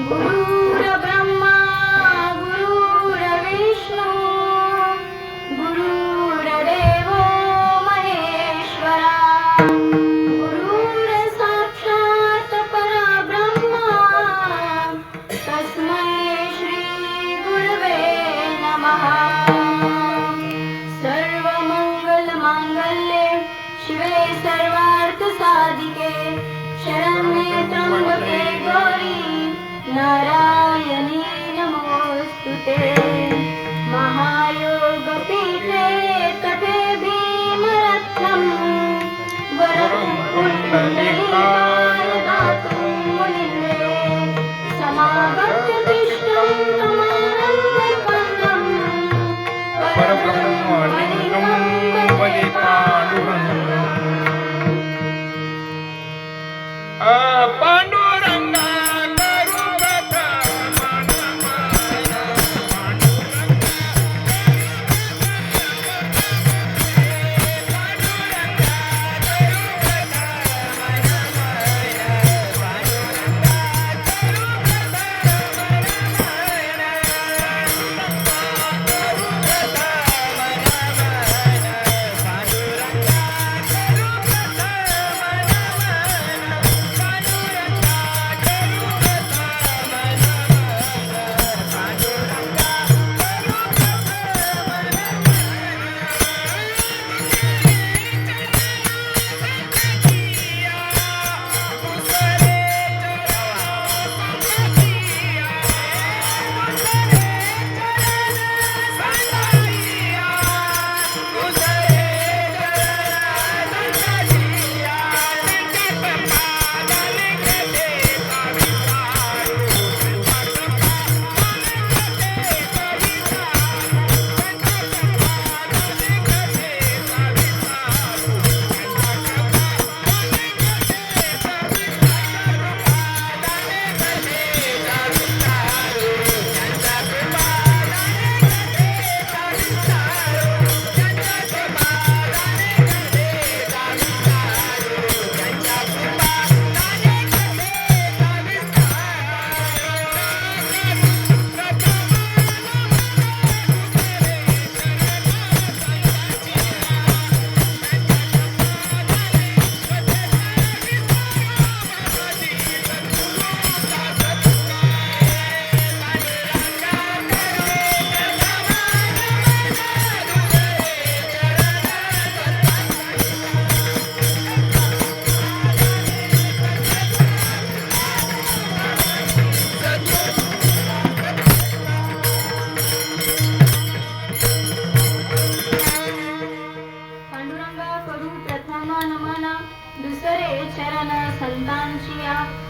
गुरुर्ब्रह्मा गुरुर्विष्णू गुरुर्देवो महेश्वरा गुरुर्साक्षात् परब्रह्मा तस्मै श्री गुरवे नमः। सर्वमंगलमांगल्ये शिवे सर्वार्थसाधिके शरण्ये त्र्यंबके गौरी नारायणी नमोस्तुते। महायोगपीठे तटे भीमरत्नम् वरं कुण्डलिकाय दातुं मुनिन्दे समागत्य तिष्ठं तमानन्दकन्दं परब्रह्मलिङ्गं वदे पाण्डुरङ्गम्। पांडुरंगा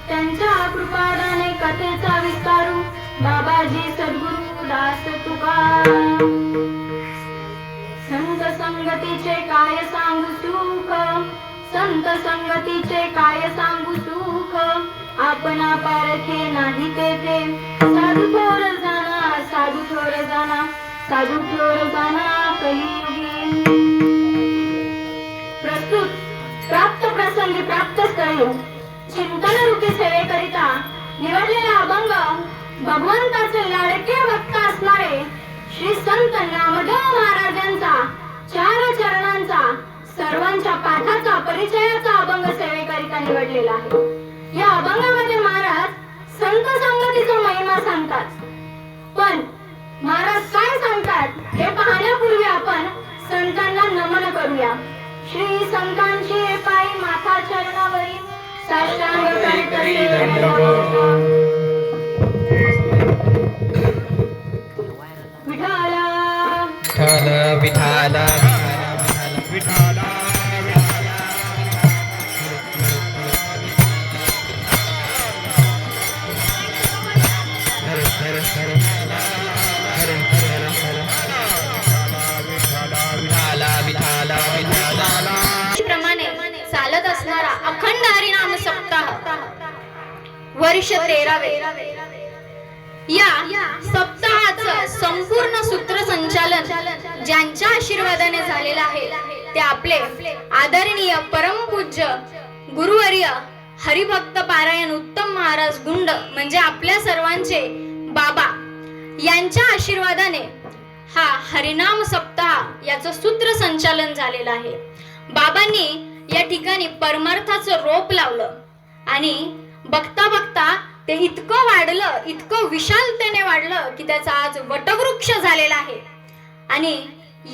त्यांच्या कृपादाने कथेचा विस्तारू बाबाजी सद्गुरु दास तुकाराम। संत संगतीचे काय सांगू सुख संत संगतीचे काय सांगू सुख आपणा पारखे नाही तेथे साधू थोर जाना साधू थोर जाना साधू थोर जाना कलियुगी। प्रस्तुत प्राप्त प्रसंगी प्राप्त स्थळी चिंतन रूपी सेवेकरिता निवडलेला अभंग भगवंताचे लाडके भक्त असणारे श्री संत नामदेव महाराजांचा 4 चरणांचा सर्वांच्या पाठाचा परिचयाचा अभंग सेवेकरिता निवडलेला आहे। या अभंगामध्ये महाराज संत संगतीचा महिमा सांगतात, पण महाराज काय सांगतात हे पाहण्यापूर्वी आपण संतांना नमन करूया। श्री संतांची पायी माथा चरणावरी साष्टांग करतसे विठाला विठाला विठाला चालत असणारा अखंड हरिनाम सप्ताह वर्ष 13वे। या सप्ताहाचं संपूर्ण सूत्रसंचालन ज्यांच्या आशीर्वादाने झालेलं आहे ते आपले आदरणीय परमपूज्य गुरुवर्य हरिभक्त पारायण उत्तम महाराज गुंड म्हणजे आपल्या सर्व महाराजांचे बाबा यांच्या आशीर्वादाने हा हरिनाम सप्ताह याचं सूत्रसंचालन झालेलं आहे. बाबांनी या ठिकाणी परमार्थाचं रोप लावलं आणि बघता बघता ते इतकं वाढलं, इतकं विशालतेने वाढलं की त्याचा आज वटवृक्ष झालेला आहे. आणि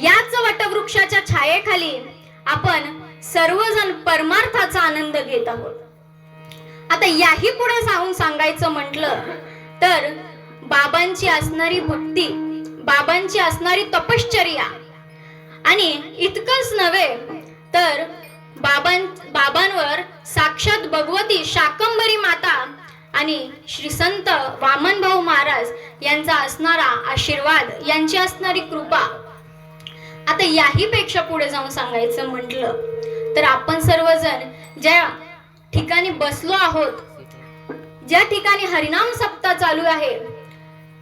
याच वटवृक्षाच्या छायेखाली आपण सर्वजण परमार्थाचा आनंद घेत आहोत. आता याही पुढे जाऊन सांगायचं म्हटलं तर बाबांची असणारी भक्ती, बाबांची असणारी तपश्चर्या आणि इतकंच नव्हे तर बाबांवर साक्षात भगवती शाकंभरी माता आणि श्री संत वामनभाऊ महाराज यांचा असणारा आशीर्वाद, यांची असणारी कृपा. आता याही पेक्षा पुढे जाऊन सांगायचं म्हटलं तर आपण सर्वजण ज्या ठिकाणी बसलो आहोत, ज्या ठिकाणी हरिनाम सप्ताह चालू आहे,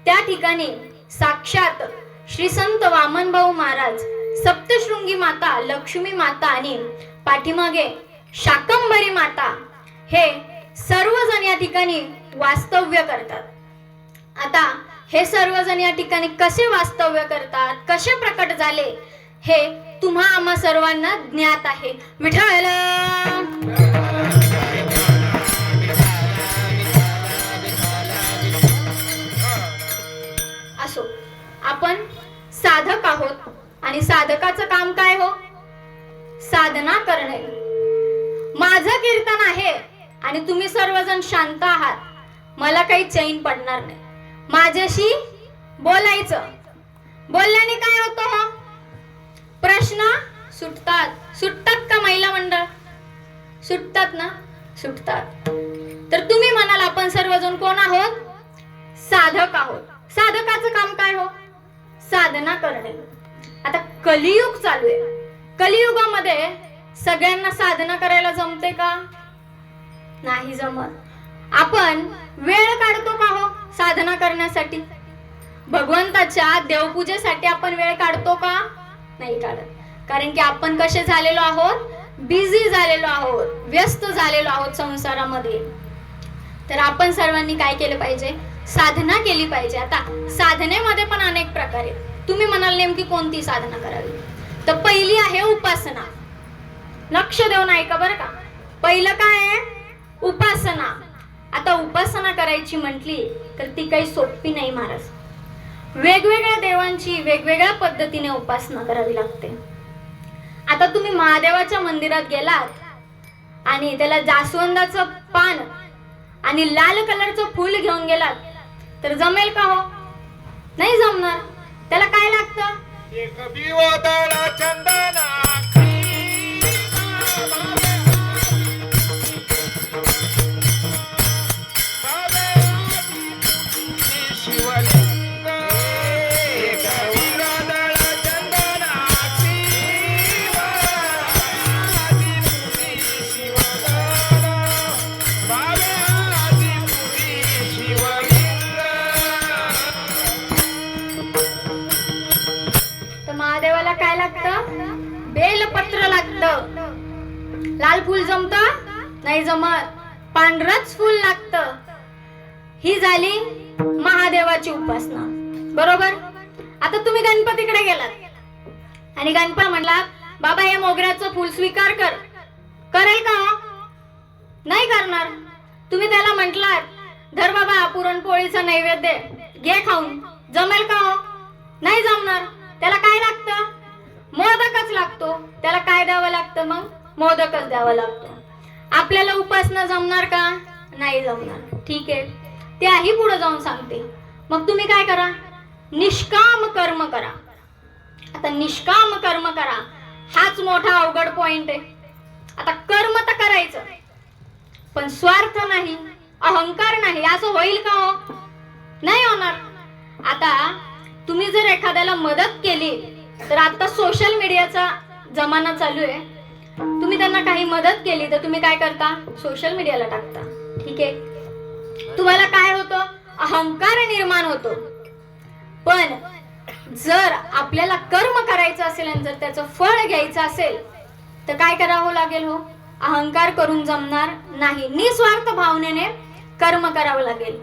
त्या ठिकाणी साक्षात श्री संत वामनभाऊ महाराज, सप्तशृंगी माता, लक्ष्मी माता आणि पाठीमागे शाकंभरी माता हे सर्वजण या ठिकाणी वास्तव्य करतात. आता हे सर्वजण या ठिकाणी कसे वास्तव्य करतात, कसे प्रकट झाले, हे तुम्हा आम्हा सर्वांना ज्ञात आहे. विठ्ठल असो, आपण साधक आहोत आणि साधकाचं काम काय हो? साधना करणे. माझं कीर्तन आहे आणि तुम्ही सर्वजण शांत आहात, मला काही चैन पडणार नाही. माझ्याशी बोलायचं, बोलल्याने काय होतं हो? प्रश्न सुटतात का महिला मंडळ? सुटतात ना? सुटतात. तर तुम्ही म्हणाल आपण सर्वजण कोण आहोत? साधक आहोत. साधकाचं काम काय हो? साधना करणे. आता कलियुग चालू आहे. कलियुगामध्ये सगळ्यांना साधना करायला जमते का? नाही जमत. आपण वेळ काढतो का हो साधना करण्यासाठी? भगवंताच्या देवपूजेसाठी आपण वेळ काढतो का? नाही काढत. कारण की आपण कसे झालेलो आहोत? बिझी झालेलो आहोत, व्यस्त झालेलो आहोत संसारामध्ये. तर आपण सर्वांनी काय केलं पाहिजे? साधना केली पाहिजे. आता साधनेमध्ये पण अनेक प्रकार आहेत. तुम्ही म्हणाल नेमकी कोणती साधना करावी? तर पहिली आहे उपासना. लक्ष देऊन ऐका बरं का. पहिलं काय आहे? उपासना. आता उपासना करायची म्हटली तर ती काही सोपी नाही महाराज. वेगवेगळ्या देवांची वेगवेगळ्या पद्धतीने उपासना करावी लागते. आता तुम्ही महादेवाच्या मंदिरात गेलात आणि त्याला जास्वंदाचं पान आणि लाल कलरचं फूल घेऊन गेलात तर जमेल का हो? नाही जमणार. त्याला काय लागतं? एक बिवदळ चंदना शिवलिंग, एक बिवदळ चंदना तर महादेवाला काय लागतं? बेलपत्र लागतं. लाल फूल जमतं? नाही जमत. पांढरच फूल लागतं. ही झाली महादेवाची उपासना. बरोबर. आता तुम्ही गणपतीकडे गेलात आणि गणपती म्हणला बाबा हे मोगऱ्याचं फूल स्वीकार कर. करेल का हो? नाही करणार. तुम्ही त्याला म्हटलात धर बाबा पुरणपोळीचा नैवेद्य घे खाऊन, जमेल का हो? नाही जमणार. त्याला काय लागतं? मोदकच लागतो. त्याला काय द्यावं लागतं? मग मोदकच द्यावा लागतो. आपल्याला उपासना जमणार का? नाही जमणार. ठीक आहे, त्याही पुढे जाऊन सांगते. मग तुम्ही काय करा? निष्काम कर्म करा. आता निष्काम कर्म करा हाच मोठा अवघड पॉइंट आहे. आता कर्म तर करायचं पण स्वार्थ नाही, अहंकार नाही. असं होईल का हो? नाही होणार. आता तुम्ही जर एखाद्याला मदत केली तर आता सोशल मीडियाचा जमाना चालू आहे. तुम्ही त्यांना काही मदत केली तर तुम्ही काय करता? सोशल मीडियाला टाकता. ठीक आहे, तुम्हाला काय होतं? अहंकार निर्माण होतो. पण जर आपल्याला कर्म करायचं असेल आणि जर त्याचं फळ घ्यायचं असेल तर काय करावं लागेल हो? अहंकार करून जमणार नाही. निस्वार्थ भावनेने कर्म करावं लागेल.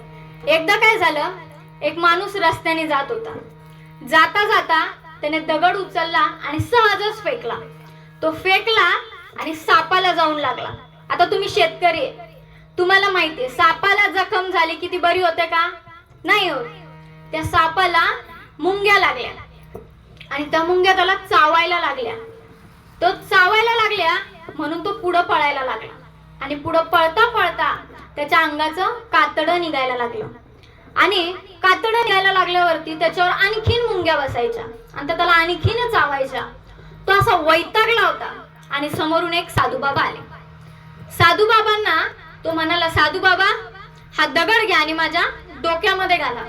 एकदा काय झालं, एक माणूस रस्त्याने जात होता. जाता जाता त्याने दगड उचलला आणि सहजच फेकला. तो फेकला आणि सापाला जाऊन लागला. आता तुम्ही शेतकरी आहे, तुम्हाला माहितीये सापाला जखम झाली की ती बरी होते का? नाही होत. त्या सापाला मुंग्या लागल्या आणि त्या मुंग्या त्याला चावायला लागल्या. तो चावायला लागल्या म्हणून तो पुढं पळायला लागला आणि पुढं पळता पळता त्याच्या अंगाचं कातडं निघायला लागलं आणि कातडं निघायला लागल्यावरती त्याच्यावर आणखीन मुंग्या बसायच्या आणि त्याला आणखीन चावायच्या. तो असा वैतागला होता आणि समोरून एक साधूबाबा आले. साधूबाबांना तो म्हणाला, साधूबाबा हा दगड घ्या आणि माझ्या डोक्यामध्ये घाला.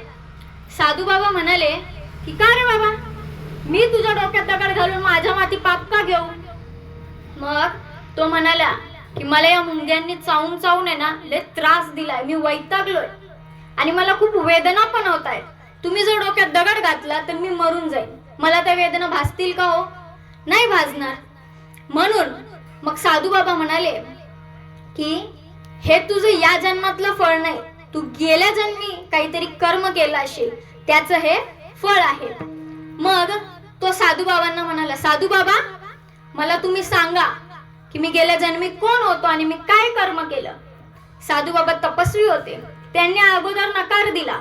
साधूबाबा म्हणाले की का रे बाबा, मी तुझ्या डोक्यात दगड घालून माझ्या माती पाप का घेऊ? मग तो म्हणाला की मला या मुंग्यांनी चावून चावून आहे ना लय त्रास दिलाय, मी वैतागलोय आणि मला खूप वेदना पण होत आहेत. तुम्ही जर डोक्यात दगड घातला तर मी मरून जाईन, मला त्या वेदना भासतील का हो? नाही भासणार. म्हणून मग साधूबाबा म्हणाले की हे तुझं या जन्मातलं फळ नाही, तू गेल्या जन्मी काहीतरी कर्म केलं असेल त्याचं हे फळ आहे. मग तो साधूबाबांना म्हणाला, साधूबाबा मला तुम्ही सांगा की मी गेल्या जन्मी कोण होतो आणि मी काय कर्म केलं. साधूबाबा तपस्वी होते, त्यांनी अगोदर नकार दिला.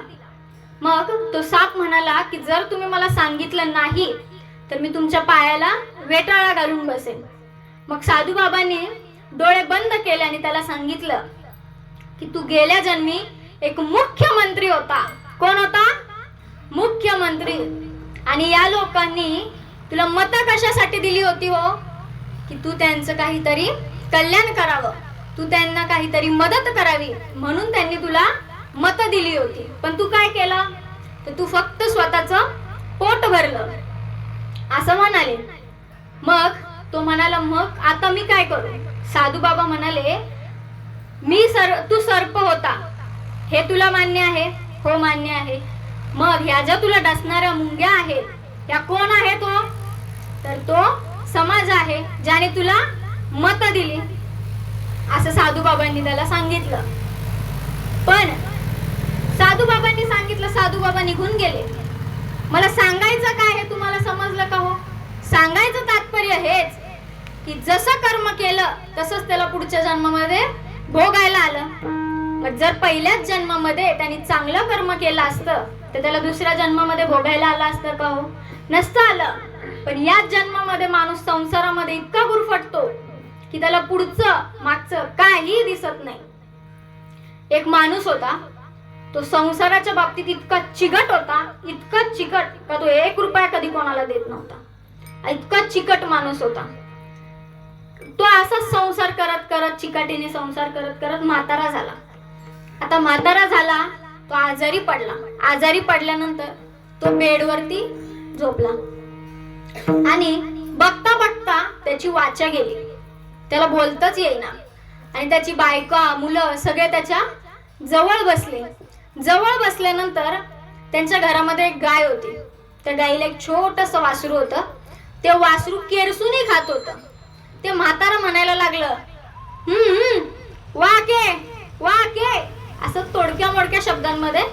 मग तो साप म्हणाला की जर तुम्ही मला सांगितलं नाही तर मी तुमच्या पायाला वेटाळा घालून बसेन. मग साधूबाबांनी डोळे बंद केले आणि त्याला सांगितलं की तू गेल्या जन्मी एक मुख्यमंत्री होता. कोण होता? मुख्यमंत्री. आणि या लोकांनी तुला मत कशासाठी दिली होती हो? की तू त्यांचं काहीतरी कल्याण करावं, तू त्यांना काहीतरी मदत करावी म्हणून त्यांनी तुला मत दिली होती. पण तू काय केलं? तर तू फक्त स्वतःचं पोट भरलं असं म्हणाले. मग तो म्हणाला, मग आता मी काय करू? साधूबाबा म्हणाले, तू सर्प होता हे तुला मान्य आहे? हो मान्य आहे. मग ह्या ज्या तुला डसणाऱ्या मुंग्या आहेत त्या कोण आहे? तो तर तो समाज आहे ज्याने तुला मत दिली असं साधूबाबांनी त्याला सांगितलं. पण साधूबाबांनी सांगितलं, साधूबाबा निघून गेले. मला सांगायचं काय हे तुम्हाला समजलं का हो? सांगायचं तात्पर्य हेच की जसं कर्म केलं तसंच त्याला पुढच्या जन्मामध्ये भोगायला आलं. मग जर पहिल्याच जन्मामध्ये त्यांनी चांगलं कर्म केलं असतं तर त्याला दुसऱ्या जन्मामध्ये भोगायला आलं असतं का हो? नसतं आलं. पण याच जन्मामध्ये माणूस संसारामध्ये इतका गुरफटतो की त्याला पुढचं मागचं काही दिसत नाही. एक माणूस होता, तो संसाराच्या बाबतीत इतका चिकट होता, इतका चिकट का तो 1 रुपया कधी कोणाला देत नव्हता. इतका चिकट माणूस होता. तो असाच संसार करत करत चिकाटीने संसार करत करत म्हातारा झाला. आता म्हातारा झाला, तो आजारी पडला. आजारी पडल्यानंतर तो बेडवरती झोपला आणि बघता बघता त्याची वाचा गेली. त्याला बोलताच येईना आणि त्याची बायका मुलं सगळे त्याच्या जवळ बसले. जवळ बसल्यानंतर त्यांच्या घरामध्ये एक गाय होती. त्या गाईला एक छोटंसं वासरू होतं. ते वासरू केरसुनी खात होतं. ते म्हातारा म्हणायला लागलं, वाके वाके असं तोडक्या मोडक्या शब्दांमध्ये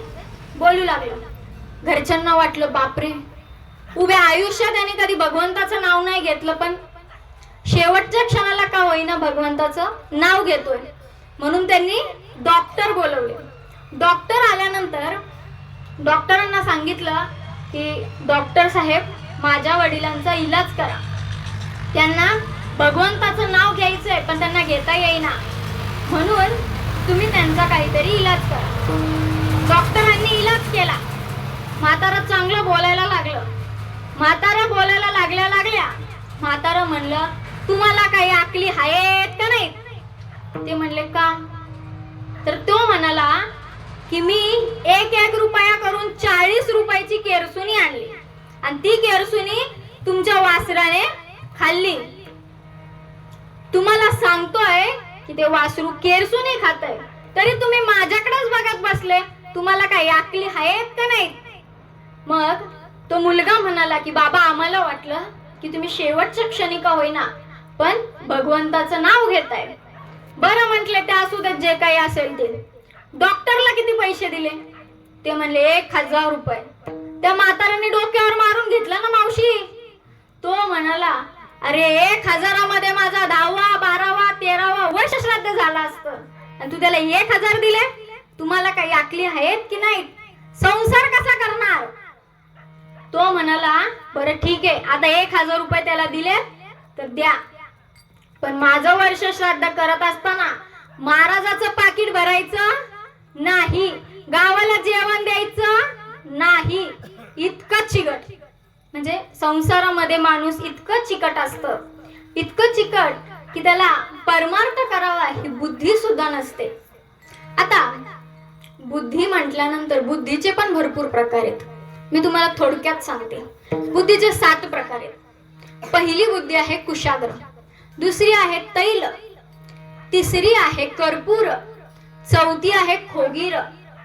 बोलू लागलं. घरच्यांना वाटलं बापरे, उभ्या आयुष्यात त्याने कधी भगवंताचं नाव नाही घेतलं पण शेवटच्या क्षणाला का होईना भगवंताचं नाव घेतोय. म्हणून त्यांनी डॉक्टर बोलवले. डॉक्टर आल्यानंतर डॉक्टरांना सांगितलं की डॉक्टर साहेब माझ्या वडिलांचा इलाज करा. त्यांना भगवंताचं नाव घ्यायचंय पण त्यांना घेता येईना, म्हणून तुम्ही त्यांचा काहीतरी इलाज करा. डॉक्टरांनी इलाज केला. म्हातारा चांगलं बोलायला लागलं. म्हातारा बोलायला लागल्या म्हातारा म्हणलं, तुम्हाला काही आकली आहेत का नाही? ते म्हणले का? तर तो म्हणाला की मी 1 रुपया करून 40 रुपयाची केरसुनी आणली आणि ती केरसुनी तुमच्या वासराने खाल्ली. तुम्हाला सांगतोय की ते वासरू केरसुनी खातंय तरी तुम्ही माझ्याकडेच बघत बसले, तुम्हाला काही आकली आहेत का नाही? मग तो मुलगा म्हणाला की बाबा आम्हाला वाटलं की तुम्ही शेवटच्या क्षणी का होईना पण भगवंताचं नाव घेताय. बरं म्हटले ते असू देत जे काही असेल ते. डॉक्टरला किती पैसे दिले? ते म्हणले 1000 रुपये. त्या म्हाताऱ्याने डोक्यावर मारून घेतलं ना मावशी. तो म्हणाला, अरे 1000 मध्ये माझा 10वा 12वा 13वा वर्ष श्राद्ध झाला असतं आणि तू त्याला 1000 दिले. तुम्हाला काही आकली आहेत की नाही? संसार कसा करणार? तो म्हणाला, बरं ठीक आहे, आता 1000 रुपये त्याला दिले तर द्या, पण माझं वर्ष श्राद्ध करत असताना महाराजाचं पाकिट भरायचं नाही, गावाला जेवण द्यायचं नाही. इतकं चिकट. म्हणजे संसारामध्ये माणूस इतकं चिकट असतं, इतकं चिकट की त्याला परमार्थ करावा ही बुद्धी सुद्धा नसते. आता बुद्धी म्हटल्यानंतर बुद्धीचे पण भरपूर प्रकार आहेत. मी तुम्हाला थोडक्यात सांगते. बुद्धीचे 7 प्रकार आहेत. पहिली बुद्धी आहे कुशाग्र, दुसरी आहे तैल, तिसरी आहे कर्पूर, चौथी आहे खोगीर,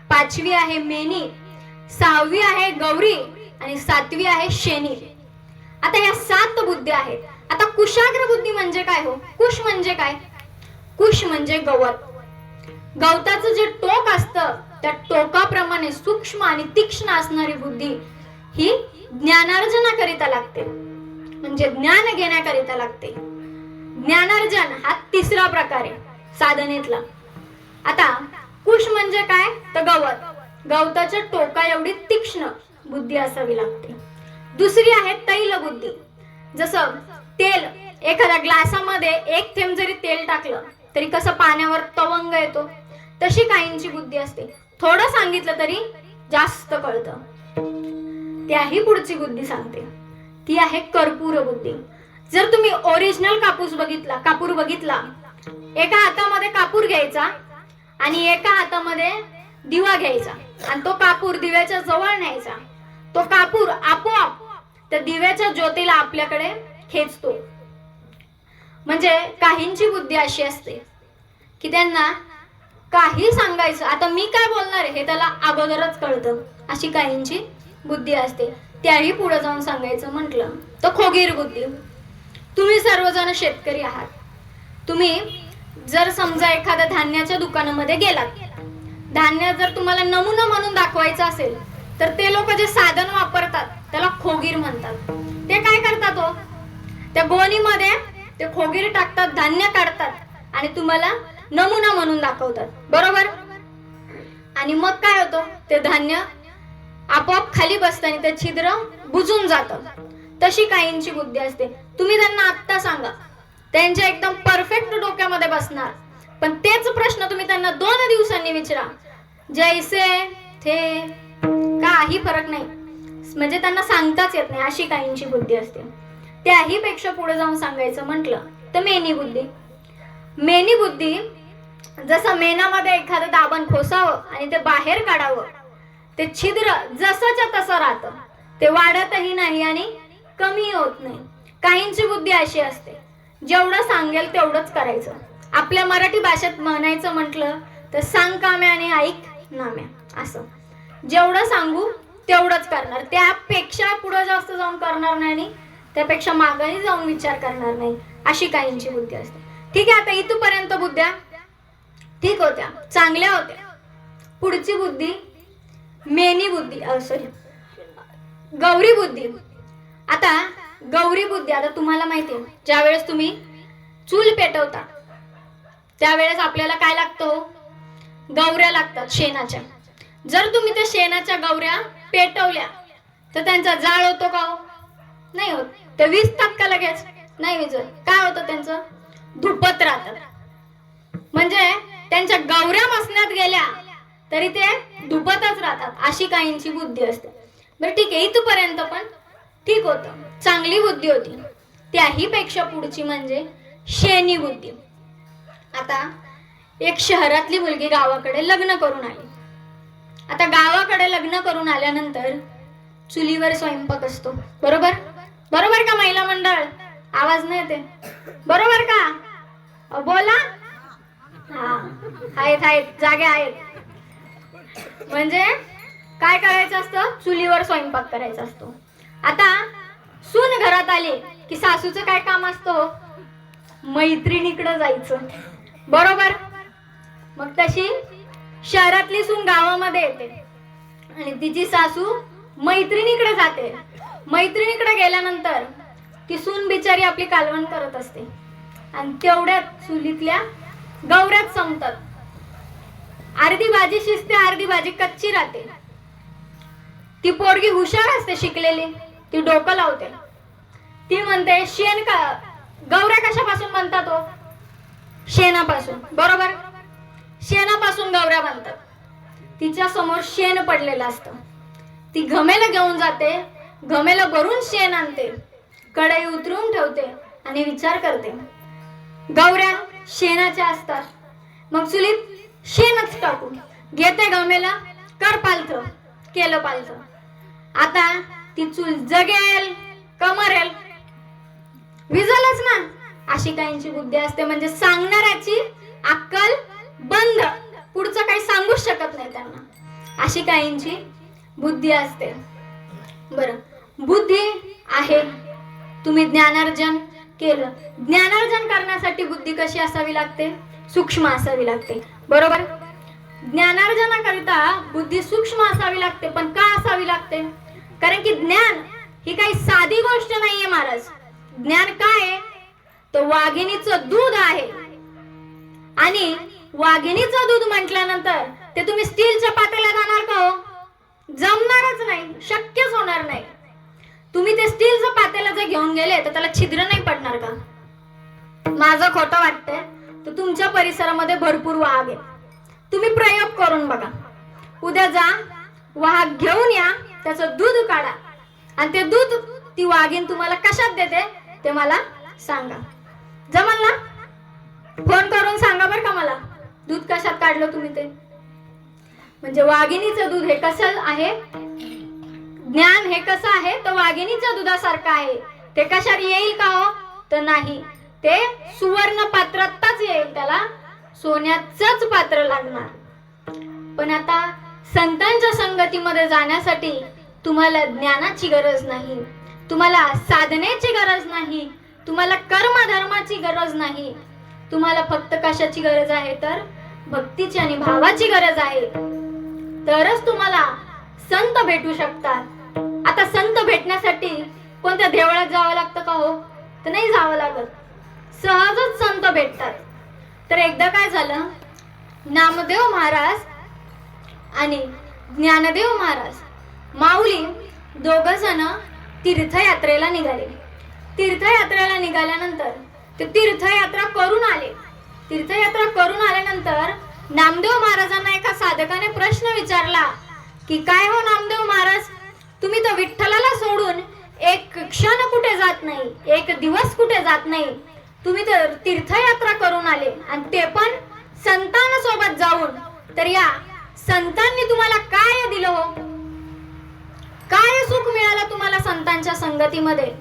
पाचवी आहे मेनी, 6वी आहे गौरी आणि 7वी आहे शेनी. आता या 7 बुद्धी आहेत. आता कुशाग्र बुद्धी म्हणजे काय हो? कुश म्हणजे काय? कुश म्हणजे गवत. गवताचं जे टोक असतं त्या टोकाप्रमाणे सूक्ष्म आणि तीक्ष्ण असणारी बुद्धी ही ज्ञानार्जनाकरिता लागते, म्हणजे ज्ञान घेण्याकरिता लागते. ज्ञानार्जन हा 3रा प्रकार आहे साधनेतला. आता कुश म्हणजे काय? तर गवत. गवताच्या टोका एवढी तीक्ष्ण बुद्धी असावी लागते. दुसरी आहे तैल बुद्धी. जसं तेल, एखाद्या ग्लासामध्ये 1 थेंब जरी तेल टाकलं तरी कसं पाण्यावर तवंग येतो, तशी काहींची बुद्धी असते. थोडं सांगितलं तरी जास्त कळतं. त्याही पुढची बुद्धी सांगते, ती आहे कर्पूर बुद्धी. जर तुम्ही ओरिजिनल कापूर बघितला, एका हातामध्ये कापूर घ्यायचा आणि एका हातामध्ये दिवा घ्यायचा आणि तो कापूर दिव्याच्या जवळ न्यायचा. तो कापूर आपोआप त्या दिव्याच्या ज्योतीला आपल्याकडे खेचतो. म्हणजे काहींची बुद्धी अशी असते की त्यांना काही सांगायचं, आता मी काय बोलणार आहे हे त्याला अगोदरच कळतं. अशी काहींची बुद्धी असते. त्याही पुढे जाऊन सांगायचं म्हटलं तर खोगीर बुद्धी. तुम्ही सर्वजण शेतकरी आहात. तुम्ही जर समजा एखाद्या धान्याच्या दुकानामध्ये गेलात, धान्य जर तुम्हाला नमुना म्हणून दाखवायचं असेल तर ते लोक जे साधन वापरतात त्याला खोगीर म्हणतात. ते काय करतात हो? त्या गोणीमध्ये ते खोगीर टाकतात, धान्य काढतात आणि तुम्हाला नमुना म्हणून दाखवतात, बरोबर? आणि मग काय होतं? ते धान्य आपोआप खाली बसतं आणि ते छिद्र बुजून जातं. तशी काहींची बुद्धी असते. तुम्ही त्यांना आत्ता सांगा, त्यांच्या एकदम परफेक्ट डोक्यामध्ये बसणार. पण तेच प्रश्न तुम्ही त्यांना 2 दिवसांनी विचारा, जैसे थे, काही फरक नाही. म्हणजे त्यांना सांगताच येत नाही. अशी काहींची बुद्धी असते. त्याही पेक्षा पुढे जाऊन सांगायचं म्हटलं तर मेनी बुद्धी. मेनी बुद्धी, जसं मेणामध्ये एखादं दाबण खोसावं आणि ते बाहेर काढावं, ते छिद्र जसंच्या तसं राहतं, ते वाढतही नाही आणि कमी होत नाही. काहींची बुद्धी अशी असते, जेवढं सांगेल तेवढंच करायचं. आपल्या मराठी भाषेत म्हणायचं म्हटलं तर सांग काम्या आणि ऐक नाम्या. असं जेवढं सांगू तेवढंच करणार, त्यापेक्षा पुढे जास्त जाऊन करणार नाही आणि त्यापेक्षा मागेही जाऊन विचार करणार नाही. अशी काहींची बुद्धी असते. ठीक आहे, आता इथपर्यंत बुद्ध्या ठीक होत्या, चांगल्या होत्या. पुढची बुद्धी मेनी बुद्धी, गौरी बुद्धी. आता गौरी बुद्धी, आता तुम्हाला माहिती आहे, ज्यावेळेस तुम्ही चूल पेटवता त्यावेळेस आपल्याला काय लागतं? गौऱ्या लागतात शेणाच्या. जर तुम्ही त्या शेणाच्या गौऱ्या पेटवल्या तर त्यांचा जाळ होतो का हो? नाही होत. ते विजतात का लगेच? नाही विजत. काय होतं? त्यांचं धुपत राहतात. म्हणजे त्यांच्या गौऱ्या मसण्यात गेल्या तरी ते धुपतच राहतात. अशी काहींची बुद्धी असते. बरं ठीक आहे, इथपर्यंत पण ठीक होतं, चांगली बुद्धी होती. त्याही पेक्षा पुढची म्हणजे शेणी बुद्धी. आता एक शहरातली मुलगी गावाकडे लग्न करून आली. आता गावाकडे लग्न करून आल्यानंतर चुलीवर स्वयंपाक असतो, बरोबर? बरोबर का महिला मंडळ? आवाज नाही येते, बरोबर का? बोला. हा, आहेत जागे आहेत. म्हणजे काय करायचं असतं? चुलीवर स्वयंपाक करायचा असतो. आता सून घरात आली की सासूचं काय काम असतं? मैत्रिणीकडे जायचं, बरोबर? मग तशी शहरातली सून गावामध्ये येते आणि तिची सासू मैत्रिणीकडे जाते. मैत्रिणीकडे गेल्यानंतर ती सून बिचारी आपली कालवण करत असते आणि तेवढ्यात चुलीतल्या गौऱ्यात संपतात. अर्धी भाजी शिजते, अर्धी भाजी कच्ची राहते. ती पोरगी हुशार असते, शिकलेली. ती डोकं लावते. ती म्हणते शेण का गौऱ्या कशापासून बनतात हो? शेणापासून. बरोबर, शेणापासून गौऱ्या बनतात. तिच्या समोर शेण पडलेलं असतं. ती घमेला घेऊन जाते, घमेला भरून शेण आणते, कढई उतरून ठेवते आणि विचार करते. गौऱ्या शेणाच्या असतात, मग चुलीत शेणच टाकू. घेते घमेला, कर पालथ. केलं पालथ. आता ती चूल जगेल का मरेल? विझलच ना. अशी काहींची बुद्धी असते, म्हणजे सांगणाऱ्याची अक्कल बंद, पुढचं काही सांगूच शकत नाही त्यांना. अशी काहींची बुद्धी असते. बरं, बुद्धी आहे, तुम्ही ज्ञानार्जन केलं. ज्ञानार्जन करण्यासाठी बुद्धी कशी असावी लागते? सूक्ष्म असावी लागते. बरोबर, ज्ञानार्जनाकरिता बुद्धी सूक्ष्म असावी लागते. पण का असावी लागते? कारण की ज्ञान ही काही साधी गोष्ट नाहीये महाराज. ज्ञान काय आहे? तर वाघिणीचं दूध आहे. आणि वाघिणीचं दूध म्हटल्यानंतर ते तुम्ही स्टीलच्या पातेल्यात जाणार का हो? जमणारच नाही, शक्यच होणार नाही. तुम्ही ते स्टीलचं पातेलं जर घेऊन गेले तर त्याला छिद्र नाही पडणार का? माझं खोटं वाटतंय तर तुमच्या परिसरामध्ये भरपूर वाघ आहे. तुम्ही प्रयोग करून बघा. उद्या जा, वाघ घेऊन या, त्याचं दूध काढा आणि ते दूध ती वाघीण तुम्हाला कशात देते ते मला सांगा. जमल ना? फोन करून सांगा बरं का मला, दूध कशात काढलं तुम्ही ते. म्हणजे वाघिणीचं दूध हे कसं आहे? ज्ञान हे कसं आहे? तर वाघिणीच्या दुधासारखं आहे. ते कशात येईल का हो? तर नाही. ते सुवर्ण पात्रातच येईल, त्याला सोन्याचंच पात्र लागणार. पण आता संतांच्या संगतीमध्ये जाण्यासाठी तुम्हाला ज्ञानाची गरज नाही, तुम्हाला साधनेची गरज नाही, तुम्हाला कर्मधर्माची गरज नाही. तुम्हाला फक्त कशाची गरज आहे? तर भक्तीची आणि भावाची गरज आहे. तरच तुम्हाला संत भेटू शकतात. आता संत भेटण्यासाठी कोणत्या देवळात जावं लागतं का हो? तर नाही जावं लागत, सहजच संत भेटतात. तर एकदा काय झालं, नामदेव महाराज आणि ज्ञानदेव महाराज माऊली दोघं जण तीर्थयात्रेला निघाले. तीर्थयात्रेला निघाल्यानंतर ते तीर्थयात्रा करून आले. तीर्थयात्रा करून आल्यानंतर नामदेव महाराजांना एका साधकाने प्रश्न विचारला की काय हो नामदेव महाराज, तुम्ही तर विठ्ठलाला सोडून एक क्षण कुठे जात नाही, एक दिवस कुठे जात नाही. तुम्ही तर तीर्थयात्रा करून आले आणि ते पण संतांसोबत जाऊन. तर या संतांनी तुम्हाला काय दिलं हो? काय सुख मिळालं तुम्हाला संतांच्या संगतीमध्ये?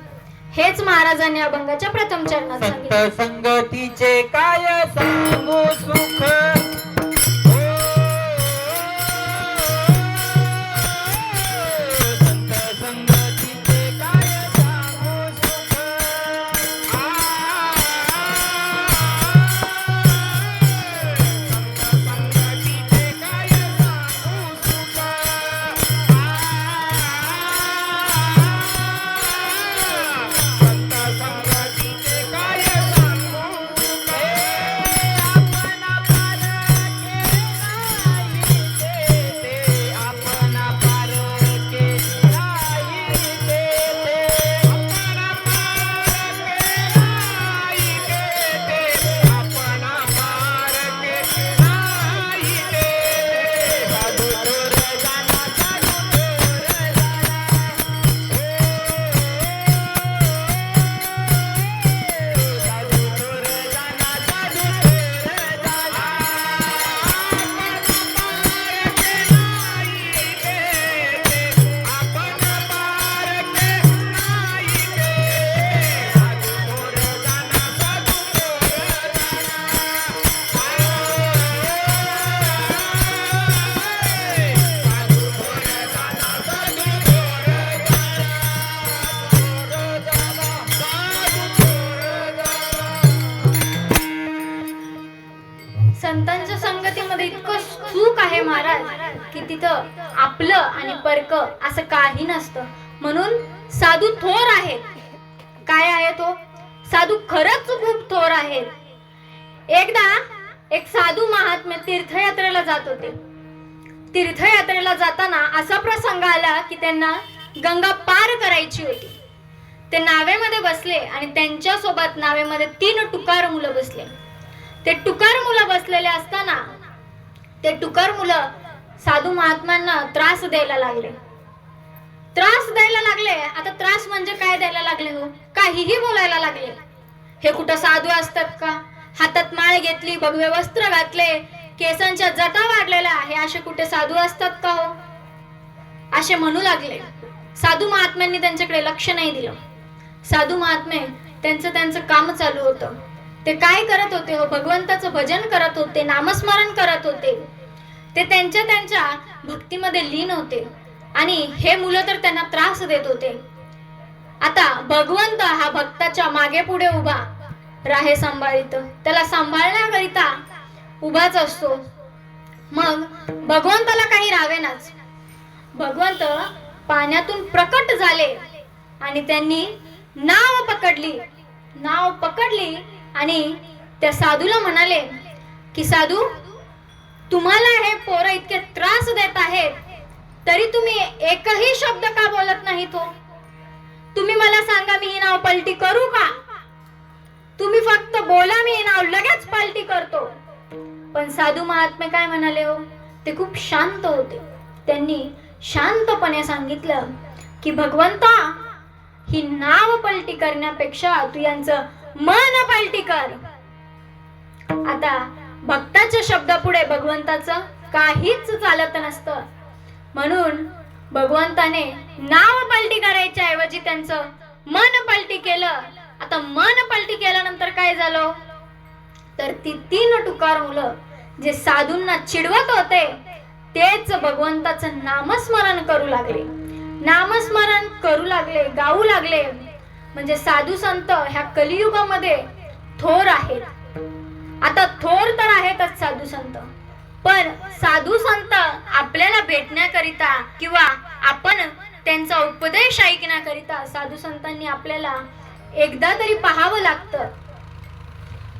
हेच महाराजांनी अभंगाच्या प्रथम चरणात सांगितलं. संत संगतीचे काय सांगू सुख, की तिथं आपलं आणि परक असं काही नसतं. म्हणून साधू थोर आहेत. काय आहे तो? साधू खरंच खूप थोर आहेत. एकदा एक साधू महात्मे तीर्थयात्रेला जात होते. तीर्थयात्रेला जाताना असा प्रसंग आला की त्यांना गंगा पार करायची होती. ते नावेमध्ये बसले आणि त्यांच्या सोबत नावेमध्ये 3 टुकार मुलं बसले. ते टुकार मुलं बसलेले असताना ते टुकार मुलं साधू महात्म्यांना त्रास द्यायला लागले. आता त्रास म्हणजे काय द्यायला लागले हो? काहीही बोलायला लागले. हे कुठं साधू असतात का? हातात माळ घेतली, भगवे वस्त्र घातले, केसांच्या जटा वाढलेल्या, हे असे कुठे साधू असतात का हो? असे म्हणू लागले. साधू महात्म्यांनी त्यांच्याकडे लक्ष नाही दिलं. साधू महात्मे त्यांचं काम चालू होतं. ते काय करत होते हो? भगवंताचं भजन करत होते, नामस्मरण करत होते. ते त्यांच्या भक्तीमध्ये लीन होते आणि हे मुलं तर त्यांना त्रास देत होते. आता भगवंत हा भक्ताच्या मागे पुढे उभा राहे सांभाळीत, त्याला सांभाळण्याकरिता उभाच असतो. मग भगवंताला काही रावेनाच. भगवंत पाण्यातून प्रकट झाले आणि त्यांनी नाव पकडली आणि त्या साधूला म्हणाले की साधू, तुम्हाला हे पोरं इतके त्रास देत आहेत तरी तुम्ही एकही शब्द का बोलत नाही? तो तुम्ही मला सांगा, मी ही नाव पलटी करू का? तुम्ही फक्त बोला, मी ही नाव लगेच पलटी करतो. पण साधू महात्मे काय म्हणाले हो? ते खूप शांत होते. त्यांनी शांतपणे सांगितलं की भगवंता, ही नाव पलटी करण्यापेक्षा तू यांचं मन पलटी कर. आता भक्ताच्या शब्दापुढे भगवंताचं काहीच चालत नसतं. म्हणून भगवंताने नाव पलटी करायच्या ऐवजी त्यांचं मन पलटी केलं. आता मन पलटी केल्यानंतर काय झालं? तर ती 3 टुकार मुलं जे साधूंना चिडवत होते तेच भगवंताचं नामस्मरण करू लागले, गाऊ लागले. म्हणजे साधू संत ह्या कलियुगामध्ये थोर आहेत. आता थोर तर आहेतच साधू संत, पण साधू संत आपल्याला भेटण्याकरिता किंवा आपण त्यांचा उपदेश ऐकण्याकरिता साधू संतांनी आपल्याला एकदा तरी पाहावं लागतं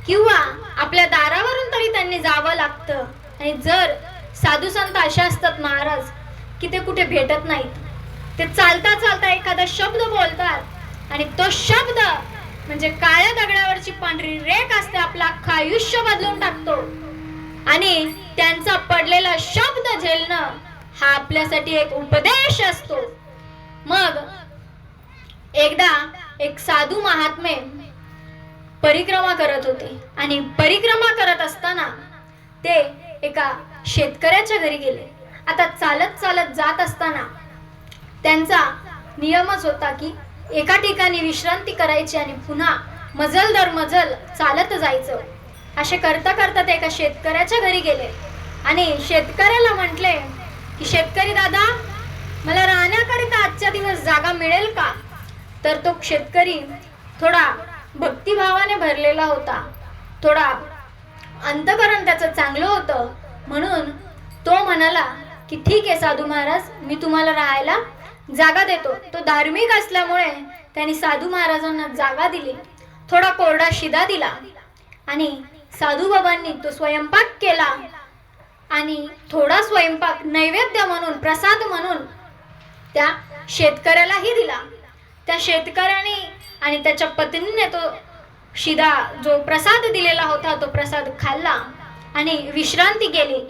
किंवा आपल्या दारावरून तरी त्यांनी जावं लागतं. आणि जर साधू संत असे असतात महाराज की ते कुठे भेटत नाहीत. ते चालता चालता एखादा शब्द बोलतात आणि तो शब्द म्हणजे काळ्या दगडावरची पांढरी रेख असते, आपलं अख्खं आयुष्य बदलून टाकतो. आणि त्यांचा पडलेला शब्द झेलणं हा आपल्यासाठी एक उपदेश असतो. मग एकदा एक साधू महात्मे परिक्रमा करत होते आणि परिक्रमा करत असताना ते एका शेतकऱ्याच्या घरी गेले. आता चालत चालत जात असताना त्यांचा नियमच होता की एका ठिकाणी विश्रांती करायची आणि पुन्हा मजल दर मजल चालत जायचं. असे करता करता ते एका शेतकऱ्याच्या घरी गेले आणि शेतकऱ्याला म्हटले की शेतकरी दादा, मला राहण्याकरिता आजच्या दिवस जागा मिळेल का? तर तो शेतकरी थोडा भक्तिभावाने भरलेला होता, थोडा अंतकरण त्याचं चांगलं होतं. म्हणून तो म्हणाला की ठीक आहे साधू महाराज, मी तुम्हाला राहायला जागा देतो. तो धार्मिक असल्यामुळे त्यांनी साधू महाराजांना जागा दिली, थोडा कोरडा शिदा दिला आणि साधू बाबांनी तो स्वयंपाक केला आणि थोडा स्वयंपाक नैवेद्य म्हणून, प्रसाद म्हणून त्या शेतकऱ्यालाही दिला. त्या शेतकऱ्याने आणि त्याच्या पत्नीने तो शिदा, जो प्रसाद दिलेला होता, तो प्रसाद खाल्ला आणि विश्रांती केली.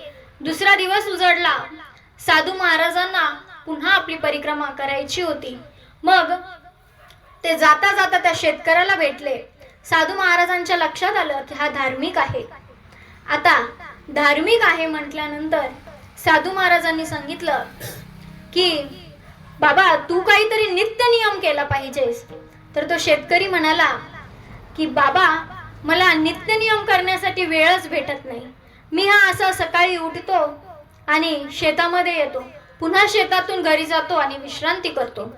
दुसरा दिवस उजडला. साधू महाराजांना पुन्हा आपली परिक्रमा करायची होती. मग ते जाता जाता त्या शेतकऱ्याला भेटले. साधू महाराजांच्या लक्षात आलं की हा धार्मिक आहे. आता धार्मिक आहे म्हटल्यानंतर साधू महाराजांनी सांगितलं की बाबा, तू काहीतरी नित्य नियम केला पाहिजेस. तर तो शेतकरी म्हणाला की बाबा, मला नित्य नियम करण्यासाठी वेळच भेटत नाही. मी असं सकाळी उठतो आणि शेतामध्ये येतो, पुन्हा शेतातून घरी जातो आणि विश्रांती करतो.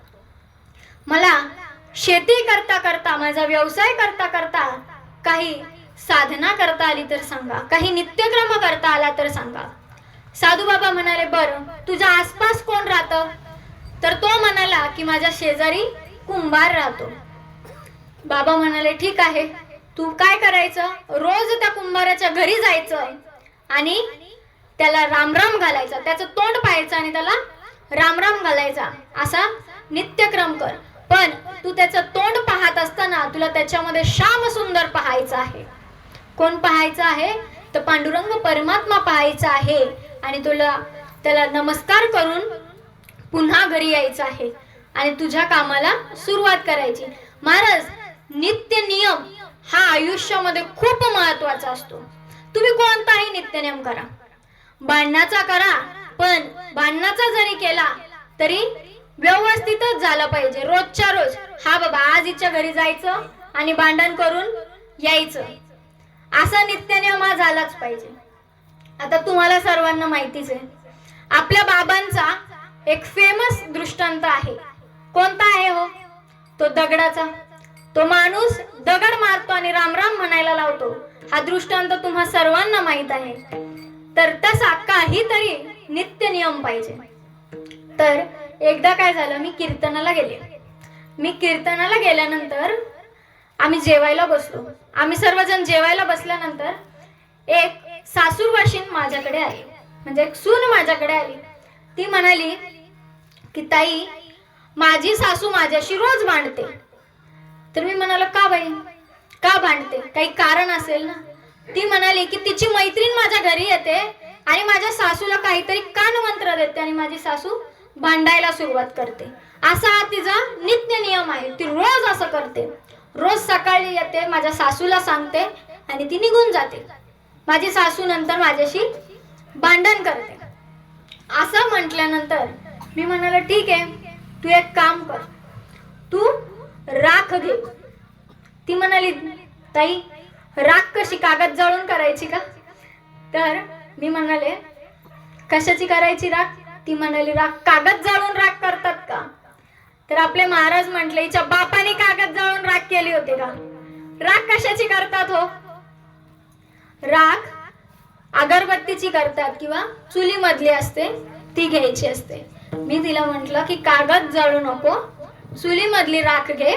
मला शेती करता करता, माझा व्यवसाय करता करता काही साधना करता आली तर सांगा, काही नित्यक्रम करता आला तर सांगा. साधू बाबा म्हणाले, बरं तुझ्या आसपास कोण राहतं? तर तो म्हणाला की माझ्या शेजारी कुंभार राहतो. बाबा म्हणाले, ठीक आहे, तू काय करायचं, रोज त्या कुंभाराच्या घरी जायचं आणि त्याला रामराम घालायचा, त्याचं तोंड पाहायचं आणि त्याला रामराम घालायचा, असा नित्यक्रम कर. पण तू त्याचं तोंड पाहत असताना तुला त्याच्यामध्ये श्याम सुंदर पाहायचं आहे. कोण पाहायचं आहे? तर पांडुरंग परमात्मा पाहायचा आहे. आणि तुला त्याला नमस्कार करून पुन्हा घरी यायचं आहे आणि तुझ्या कामाला सुरुवात करायची. महाराज, नित्य नियम हा आयुष्यामध्ये खूप महत्वाचा असतो. तुम्ही कोणताही नित्य नियम करा, भांडणाचा करा, पण भांडणाचा जरी केला तरी व्यवस्थितच झाला पाहिजे. रोजच्या रोज, हा बाबा आज हिच्या घरी जायचं आणि भांडण करून यायचं, असा नित्य नियम हा झालाच पाहिजे. आता तुम्हाला सर्वांना माहितीच आहे, आपल्या बाबांचा एक फेमस दृष्टांत आहे. कोणता आहे हो? तो दगडाचा. तो माणूस दगड मारतो आणि रामराम म्हणायला लावतो. हा दृष्टांत तुम्हा सर्वांना माहित आहे. तर तसा काहीतरी नित्य नियम पाहिजे. तर एकदा काय झालं, मी कीर्तनाला गेल्यानंतर आम्ही जेवायला बसलो. आम्ही सर्वजण जेवायला बसल्यानंतर एक सासूरवाशीण माझ्याकडे आली, म्हणजे एक सून माझ्याकडे आली. ती म्हणाली की ताई, माझी सासू माझ्याशी रोज भांडते. तर मी म्हणालो, का बाई, का भांडते? काही कारण असेल ना. ती म्हणाली की तिची मैत्रीण माझ्या घरी येते आणि माझ्या सासूला काहीतरी कानमंत्र देते आणि माझी सासू भांडायला सुरुवात करते. असा हा तिचा नित्य नियम आहे. ती रोज असं करते. रोज सकाळी येते, माझ्या सासूला सांगते आणि ती निघून जाते. माझी सासू नंतर माझ्याशी भांडण करते. असं म्हटल्यानंतर मी म्हणाले, ठीक आहे, तू एक काम कर, तू राख घे. ती म्हणाली, ताई राख कशी, कागद जाळून करायची का? तर मी म्हणाले, कशाची करायची राख? ती म्हणाली, राख कागद जाळून राख करतात का? तर आपले महाराज म्हटले, हिच्या बापाने कागद जाळून राख केली होती का? राख कशाची करतात हो? राख अगरबत्तीची करतात किंवा चुलीमधली असते, ती घ्यायची असते. मी तिला म्हटलं की कागद जाळू नको, चुलीमधली राख घे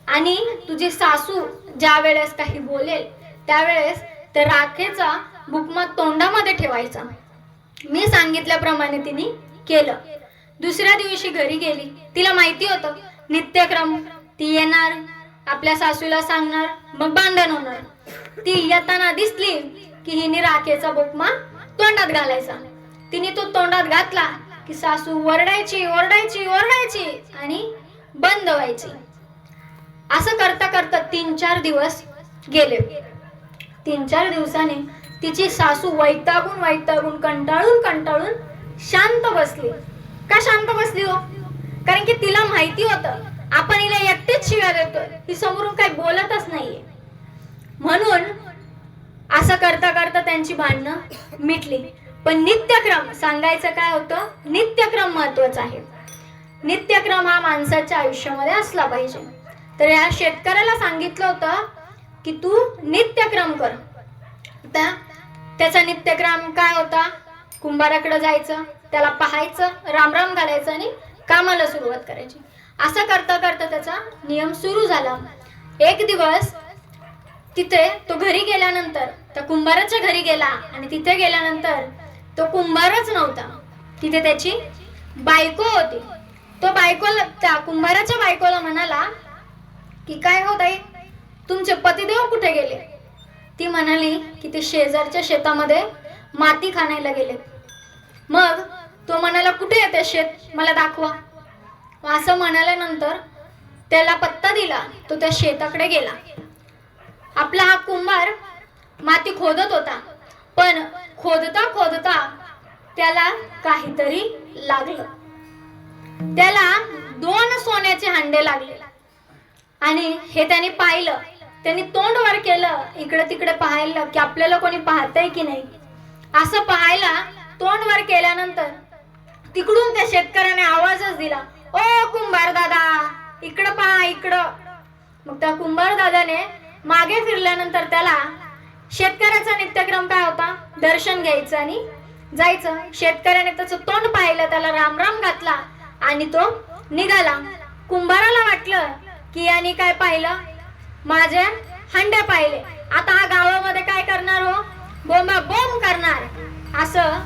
आणि तुझी सासू ज्या वेळेस काही बोलेल त्यावेळेस त्या राखेचा बुकमा तोंडामध्ये ठेवायचा. मी सांगितल्याप्रमाणे तिने केलं. दुसऱ्या दिवशी घरी गेली. तिला माहिती होतं नित्यक्रम, ती येणार, आपल्या सासूला सांगणार, मग भांडण होणार. ती येताना दिसली की हिने राखेचा बुकमा तोंडात घालायचा. तिने तो तोंडात घातला की सासू ओरडायची ओरडायची ओरडायची आणि बंद व्हायची. असं करता करता 3-4 दिवस गेले. 3-4 दिवसाने तिची सासू वैतागून कंटाळून शांत बसली. का शांत बसली हो? कारण की तिला माहिती होतं आपण हिला एकटेच शिव्या देतोय, ही समोरून काही बोलतच नाहीये. म्हणून असं करता करता त्यांची भांडणं मिटली. पण नित्यक्रम सांगायचं काय होतं, नित्यक्रम महत्वाचा आहे. नित्यक्रम हा माणसाच्या आयुष्यामध्ये असला पाहिजे. तर या शेतकऱ्याला सांगितलं होतं की तू नित्यक्रम कर. त्याचा नित्यक्रम काय होता? कुंभाराकडे जायचं, त्याला पाहायचं, रामराम घालायचं आणि कामाला सुरुवात करायची. असं करता करता त्याचा नियम सुरू झाला. एक दिवस तिथे तो घरी गेल्यानंतर, त्या कुंभाराच्या घरी गेला आणि तिथे गेल्यानंतर तो कुंभारच नव्हता, तिथे त्याची बायको होती. तो बायकोला, त्या कुंभाराच्या बायकोला म्हणाला की काय हो ताई, तुमचे पतिदेव कुठे गेले? ती म्हणाली की ते शेजारच्या शेतामध्ये माती खाणायला गेले. मग तो म्हणाला, कुठे येते शेत, मला दाखवा. असं म्हणाल्यानंतर त्याला पत्ता दिला. तो त्या शेताकडे गेला. आपला हा कुंभार माती खोदत होता, पण खोदता खोदता त्याला काहीतरी लागलं. त्याला 2 सोन्याचे हांडे लागले आणि हे त्याने पाहिलं. त्यांनी तोंड वर केलं, इकडे तिकडे पाहिलं की आपल्याला कोणी पाहतंय की नाही. असं पाहायला तोंड वर केल्यानंतर तिकडून त्या शेतकऱ्याने आवाजच दिला, ओ कुंभार दादा, इकडं पहा, इकडं. मग त्या कुंभार दादाने मागे फिरल्यानंतर त्याला शेतकऱ्याचा नित्यक्रम काय होता, दर्शन घ्यायचं आणि जायचं. शेतकऱ्याने त्याचं तोंड पाहिलं, त्याला रामराम घातला आणि तो निघाला. कुंभाराला वाटलं की याने काय पाहिलं, माझ्या हंड्या पाहिले, आता हा गावामध्ये काय करणार हो, बोंबा बोंब करणार असं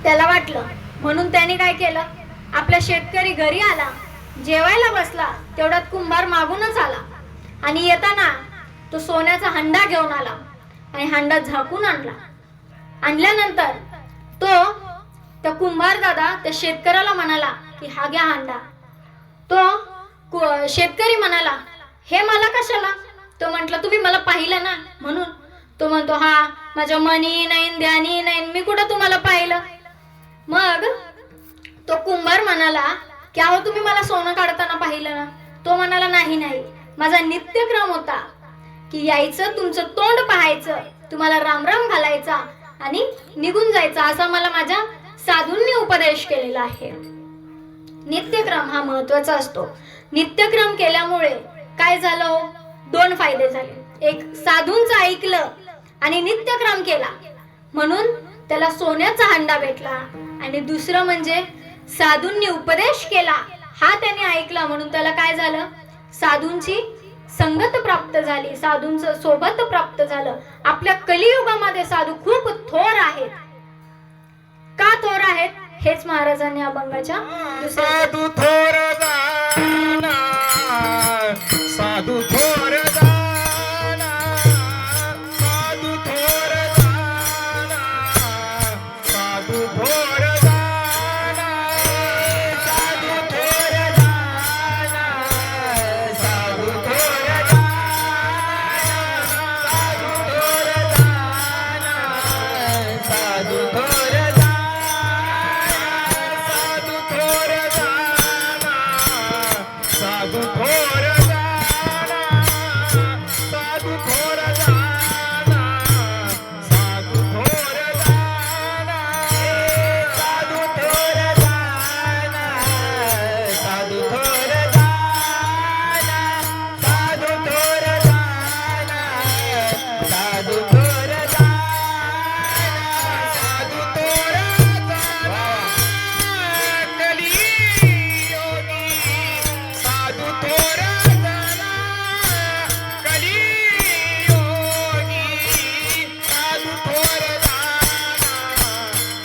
त्याला वाटलं. म्हणून त्याने काय केलं, आपला शेतकरी घरी आला, जेवायला बसला, तेवढ्यात कुंभार मागूनच आला आणि येताना तो सोन्याचा हंडा घेऊन आला आणि हंडा झाकून आणल्यानंतर तो त्या कुंभार दादा त्या शेतकऱ्याला म्हणाला की हा घ्या हंडा. तो शेतकरी म्हणाला हे मला कशाला. तो म्हटलं तुम्ही मला पाहिलं ना म्हणून. तो म्हणतो हा माझ्या मनी नाही ध्यानी नाही, मी कुठं तुम्हाला पाहिलं. मग तो कुंभार म्हणाला की अहो तुम्ही मला सोनं काढताना पाहिलं ना. तो म्हणाला नाही नाही, माझा नित्यक्रम होता की यायचं, तुमचं तोंड पाहायचं, तुम्हाला रामराम घालायचा आणि निघून जायचं, असा मला माझ्या साधूंनी उपदेश केलेला आहे. नित्यक्रम हा महत्वाचा असतो. नित्यक्रम केल्यामुळे काय झालं, दोन फायदे झाले. एक, साधूंचं ऐकलं आणि नित्यक्रम केला म्हणून त्याला सोन्याचा हंडा भेटला. आणि दुसरं म्हणजे साधूंनी उपदेश केला, हा त्याने ऐकला म्हणून त्याला काय झालं, साधूंची संगत प्राप्त झाली, साधूंचं सोबत प्राप्त झालं. आपल्या कलियुगामध्ये साधू खूप थोर आहेत. का थोर आहेत हेच महाराजांनी अभंगाच्या साधू थोर जाना, साधू थोर जाना, साधू थोर जाना, साधू थोर जाना, साधू थोर जाना, साधू थोर जाना, साधू थोर जाना, साधू थोर साधू थोर जाना, साधू थोर जाना, साधू थोर जाना, साधू थोर जाना, साधू थोर जाना, साधू थोर जाना, साधू थोर जाना, साधू थोर जाना, कलियोगी साधू थोर जाना, कलियोगी साधू थोर जाना,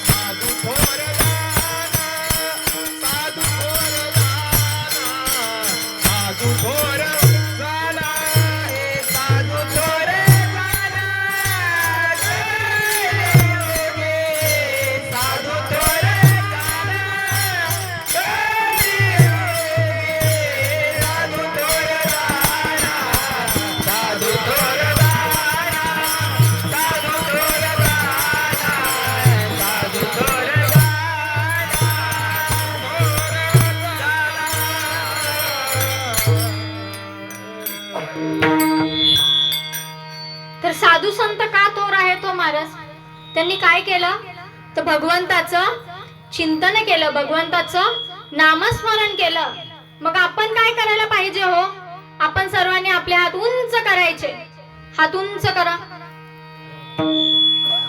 साधू थोर जाना, साधू थोर जाना, साधू थोर जाना, हे साधू थोर जाना, कलियोगी साधू थोर जाना, साधू थोर जाना, साधू थोर जाना, साधू थोर जाना, साधू थोर तर साधू संत का थोर आहे तो महाराज, त्यांनी काय केलं तर भगवंताचं चिंतन केलं, भगवंताचं नामस्मरण केलं. मग आपण काय करायला पाहिजे हो, आपण सर्वांनी आपले हात उंच करायचे, हात उंच करा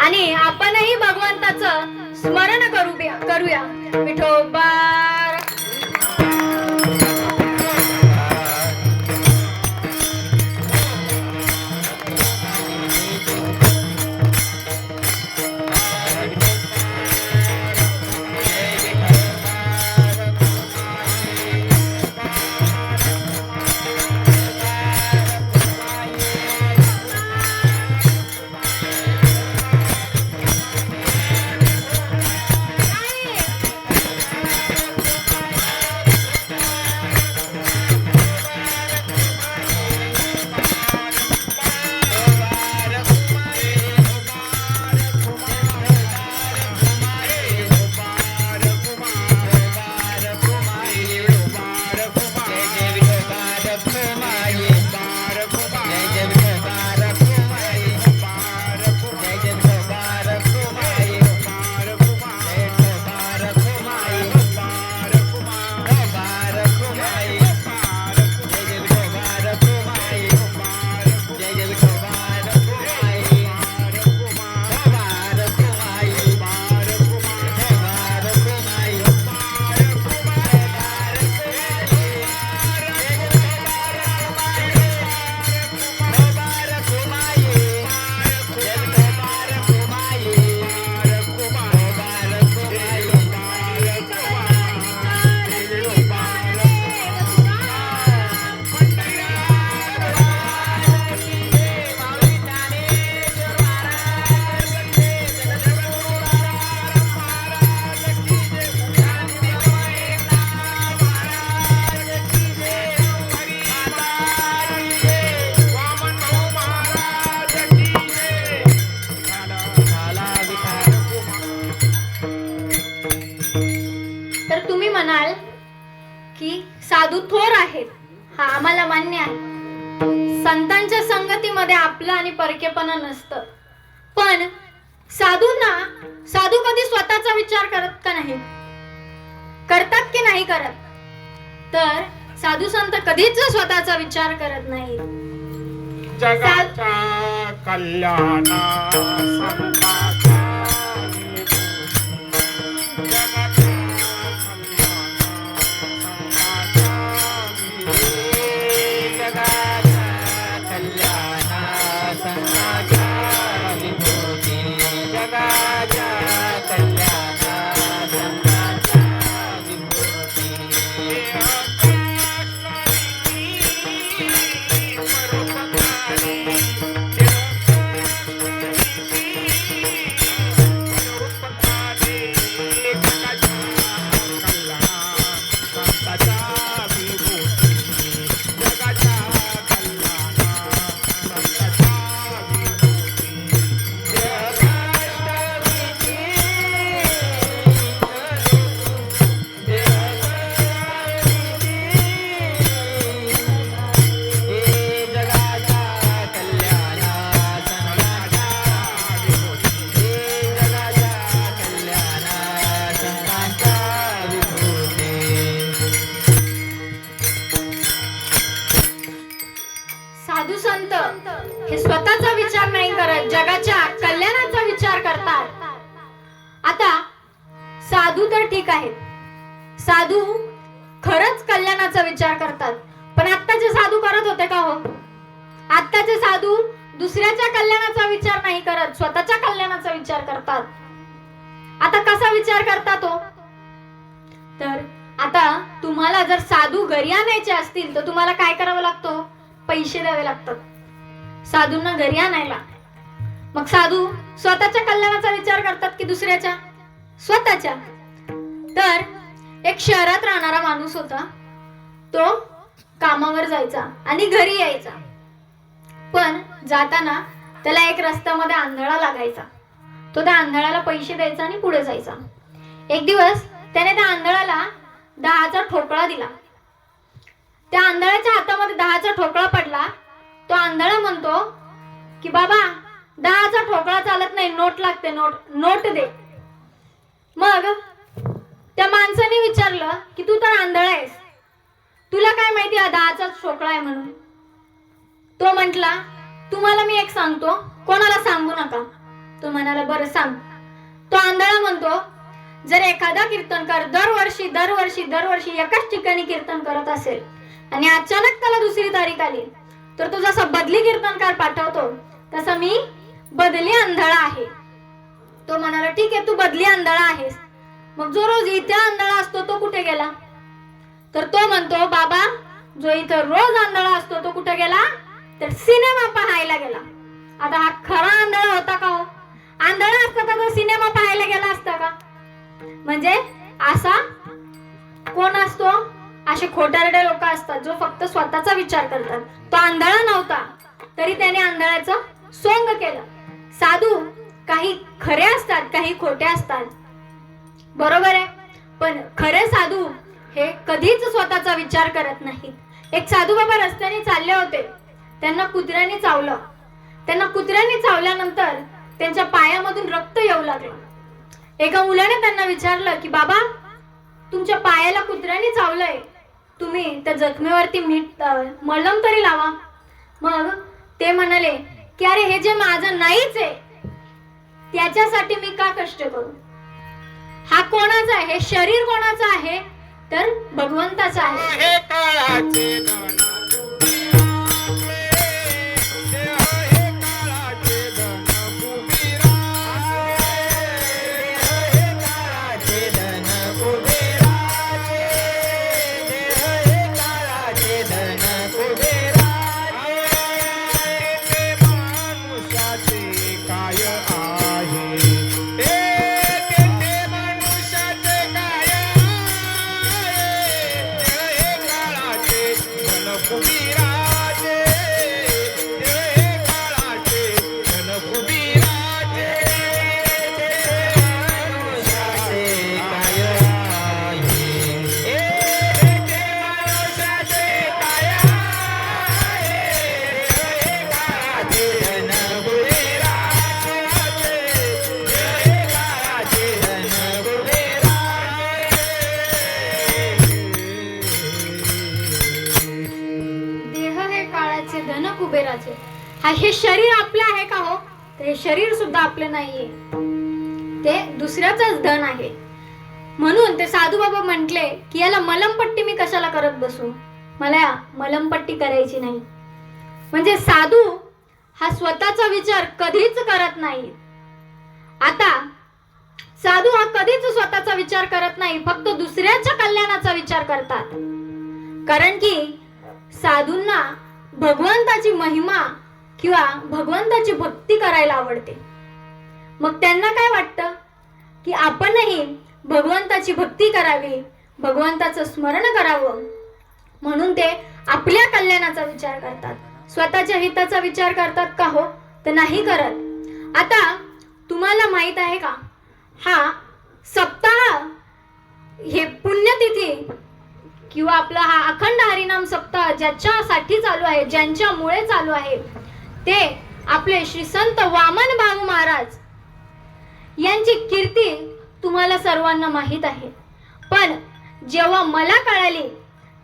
आणि आपणही भगवंताचं स्मरण करूया. विठोबा की साधू थोर आहेत, हा आम्हाला मान्य आहे. संतांच्या संगतीमध्ये आपलं आणि परकेपणा नसतं. पण साधू कधी स्वतःचा विचार करत का नाही? करतात की नाही करत? तर साधू संत कधीच स्वतःचा विचार करत नाही. जगाच्या कल्याणा संताचा साधू संत हे स्वतःचा विचार नाही करत, जगाच्या कल्याणाचा विचार करतात. आता साधू तर ठीक आहेत, साधू खरंच कल्याणाचा विचार करतात. पण आत्ताचे साधू करत होते का हो? आत्ताचे साधू दुसऱ्याच्या कल्याणाचा विचार नाही करत, स्वतःच्या कल्याणाचा विचार करतात. आता कसा विचार करतात हो? तर आता तुम्हाला जर साधू घरी आणायचे असतील तर तुम्हाला काय करावं लागतं? पैसे द्यावे लागतात साधूंना घरी आणायला. मग साधू स्वतःच्या कल्याणाचा विचार करतात की दुसऱ्याच्या? स्वतःच्या. तर एक शहरात राहणारा माणूस होता, तो कामावर जायचा आणि घरी यायचा. पण जाताना त्याला एक रस्त्यामध्ये आंधळा लागायचा. तो त्या आंधळ्याला पैसे द्यायचा आणि पुढे जायचा. एक दिवस त्याने त्या आंधळ्याला 10चा ठोकळा दिला. त्या आंधळ्याच्या हातामध्ये 10चा ठोकळा पडला. तो आंधळा म्हणतो की बाबा 10चा ठोकळा चालत नाही, नोट लागते, नोट दे. मग त्या माणसाने विचारलं की तू तर आंधळा आहेस, तुला काय माहिती हा 10चा ठोकळा आहे म्हणून? तो म्हटला तुम्हाला मी एक सांगतो, कोणाला सांगू नका. तो म्हणाला बरं सांग. तो आंधळा म्हणतो जर एखादा कीर्तनकार दरवर्षी एकाच ठिकाणी कीर्तन करत असेल आणि अचानक त्याला दुसरी तारीख आली तर तो जसा बदली कीर्तनकार पाठवतो तसा मी बदली आंधळा आहे. तो म्हणाला ठीक आहे, तू बदली आंधळा आहेस, मग जो रोज इथे आंधळा असतो तो कुठे गेला? तर तो म्हणतो बाबा जो इथं रोज आंधळा असतो तो कुठे गेला? तर सिनेमा पाहायला गेला. आता हा खरा आंधळा होता का हो? आंधळा असता तर तो सिनेमा पाहायला गेला असता का? म्हणजे असा कोण असतो? असे खोटारडे लोक असतात जो फक्त स्वतःचा विचार करतात. तो आंधळा नव्हता तरी त्याने आंधळ्याचं सोंग केलं. साधू काही खरे असतात, काही खोटे असतात, बरोबर आहे. पण खरे साधू हे कधीच स्वतःचा विचार करत नाहीत. एक साधू बाबा रस्त्याने चालले होते, त्यांना कुत्र्याने चावलं. त्यांना कुत्र्याने चावल्यानंतर त्यांच्या पायामधून रक्त येऊ लागलं. एका मुलाने त्यांना विचारलं की बाबा तुमच्या पायाला कुत्र्याने चावलंय, तुम्ही त्या जखमेवरती मलम तरी लावा. मग ते म्हणाले की अरे हे जे माझं नाहीच आहे त्याच्यासाठी मी का कष्ट करू? हा कोणाचा आहे? हे शरीर कोणाचं आहे? तर भगवंताचं आहे. हे काळाचे धन शरीराचे. हे शरीर आपलं आहे का हो? तर हे शरीर सुद्धा आपलं नाहीये, ते दुसऱ्याचंच धन आहे. म्हणून ते साधू बाबा म्हटले की याला मलमपट्टी मी कशाला करत बसू, मला मलमपट्टी करायची नाही. म्हणजे साधू हा स्वतःचा विचार कधीच करत नाही. आता साधू हा कधीच स्वतःचा विचार करत नाही, फक्त दुसऱ्याच्या कल्याणाचा विचार करतात. कारण की साधूंना भगवंताची महिमा किंवा भगवंताची भक्ती करायला आवडते. मग त्यांना काय वाटतं की आपणही भगवंताची भक्ती करावी, भगवंताचं स्मरण करावं, म्हणून ते आपल्या कल्याणाचा विचार करतात. स्वतःच्या हिताचा विचार करतात का हो? तर नाही करत. आता तुम्हाला माहित आहे का, हा सप्ताह, हे पुण्यतिथी किंवा आपला हा अखंड हरिनाम सप्ताह ज्याच्यासाठी चालू आहे, ज्यांच्यामुळे चालू आहे, ते आपले श्री संत वामन भाऊ महाराज यांची कीर्ती तुम्हाला सर्वांना माहीत आहे. पण जेव्हा मला कळाली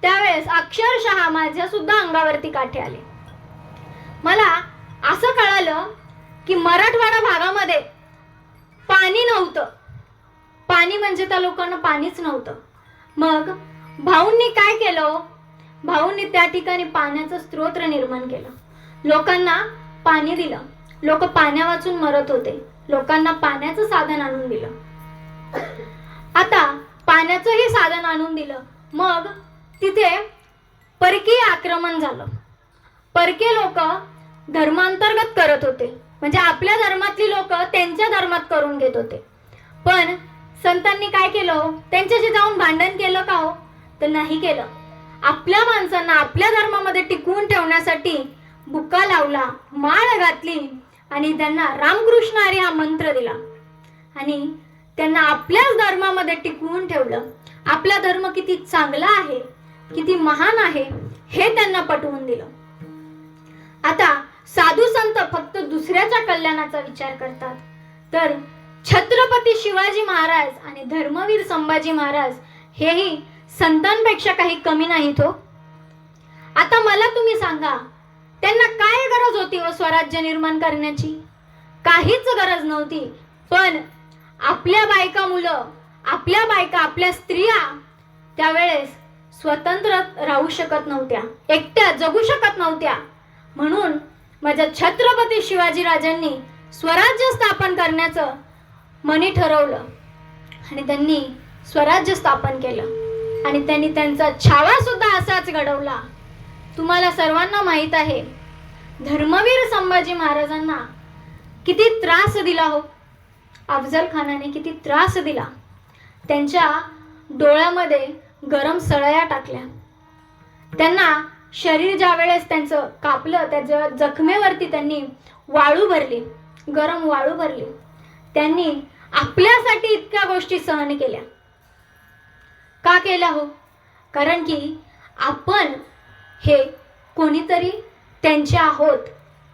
त्यावेळेस अक्षरशः माझ्या सुद्धा अंगावरती काटे आले. मला असं कळालं की मराठवाडा भागामध्ये पाणी नव्हतं. पाणी म्हणजे त्या लोकांना पाणीच नव्हतं. मग भाऊंनी काय केलं? भाऊंनी त्या ठिकाणी पाण्याचं स्रोत निर्माण केलं, लोकांना पाणी दिलं. लोक पाण्या वाचून मरत होते, लोकांना पाण्याचं साधन आणून दिलं. आता पाण्याचंही साधन आणून दिलं. मग तिथे परकीय आक्रमण झालं. परके लोक धर्मांतर्गत करत होते, म्हणजे आपल्या धर्मातली लोक त्यांच्या धर्मात करून घेत होते. पण संतांनी काय केलं? त्यांच्याशी जाऊन भांडण केलं का हो? तर नाही केलं. आपल्या माणसांना आपल्या धर्मामध्ये टिकवून ठेवण्यासाठी बुक्का लावला, माळ घातली आणि त्यांना रामकृष्ण हरी हा मंत्र दिला आणि त्यांना आपल्याच धर्मामध्ये टिकवून ठेवलं. आपला धर्म किती चांगला आहे, किती महान आहे हे त्यांना पटवून दिलं. आता साधू संत फक्त दुसऱ्याच्या कल्याणाचा विचार करतात, तर छत्रपती शिवाजी महाराज आणि धर्मवीर संभाजी महाराज हेही संतांपेक्षा काही कमी नाहीत हो. आता मला तुम्ही सांगा, त्यांना काय गरज होती व स्वराज्य निर्माण करण्याची? काहीच गरज नव्हती. पण आपल्या बायका मुलं, आपल्या बायका, आपल्या स्त्रिया त्यावेळेस स्वतंत्र राहू शकत नव्हत्या, एकट्या जगू शकत नव्हत्या. म्हणून माझ्या छत्रपती शिवाजी राजांनी स्वराज्य स्थापन करण्याचं मनी ठरवलं आणि त्यांनी स्वराज्य स्थापन केलं आणि त्यांनी त्यांचा छावा सुद्धा असाच घडवला. तुम्हाला सर्वांना माहित आहे धर्मवीर संभाजी महाराजांना किती त्रास दिला हो. अफजल खानाने किती त्रास दिला. त्यांच्या डोळ्यामध्ये गरम सळया टाकल्या. त्यांना शरीर ज्या वेळेस त्यांचं कापलं, त्याच्या जखमेवरती त्यांनी वाळू भरली, गरम वाळू भरली. त्यांनी आपल्यासाठी इतक्या गोष्टी सहन केल्या. का केल्या हो? कारण की आपण हे कोणीतरी त्यांचे आहोत.